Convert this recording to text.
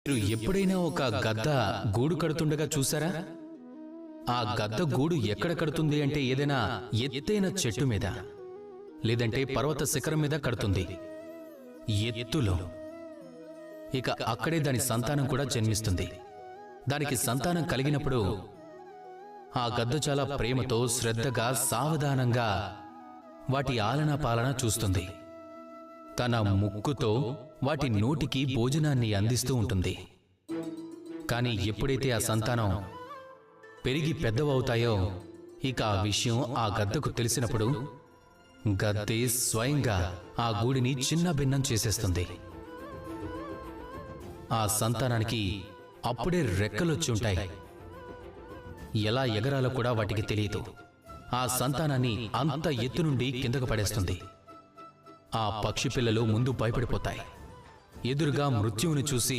మీరు ఎప్పుడైనా ఒక గద్ద గూడు కడుతుండగా చూసారా? ఆ గద్ద గూడు ఎక్కడ కడుతుంది అంటే ఏదైనా ఎత్తైన చెట్టు మీద, లేదంటే పర్వత శిఖరం మీద కడుతుంది, ఎత్తులో. ఇక అక్కడే దాని సంతానం కూడా జన్మిస్తుంది. దానికి సంతానం కలిగినప్పుడు ఆ గద్ద చాలా ప్రేమతో, శ్రద్ధగా, సావధానంగా వాటి ఆలనా పాలన చూస్తుంది. తన ముక్కుతో వాటి నోటికి భోజనాన్ని అందిస్తూ ఉంటుంది. కానీ ఎప్పుడైతే ఆ సంతానం పెరిగి పెద్దవవుతాయో, ఇక ఆ విషయం ఆ గద్దకు తెలిసినప్పుడు గద్దే స్వయంగా ఆ గూడిని చిన్న భిన్నం చేసేస్తుంది. ఆ సంతానానికి అప్పుడే రెక్కలొచ్చి ఉంటాయి. ఎలా ఎగరాలో కూడా వాటికి తెలియదు. ఆ సంతానాన్ని అంత ఎత్తు నుండి కిందకు పడేస్తుంది. ఆ పక్షి పిల్లలు ముందు భయపడిపోతాయి. ఎదురుగా మృత్యువుని చూసి